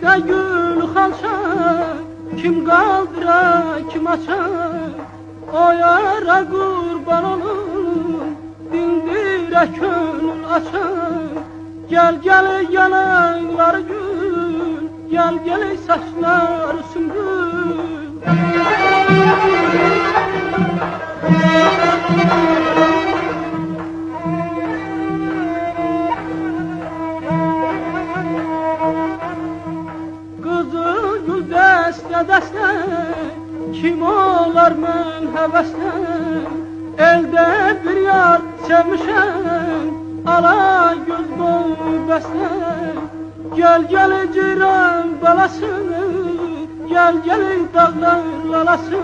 Dəstə gül xalça, kim qaldıra, kim açar? O yara qurban olum, dindirə könül açar. Gel gel yanakları gül, gel gel saçları sümbül. Kızıl gül dəstə dəstə, kim olar mən həvəslə? Elde bir yar sevmişəm, ala göz boyu bəslə. Gel gel ceyran balası, gel gel dağlar lalası.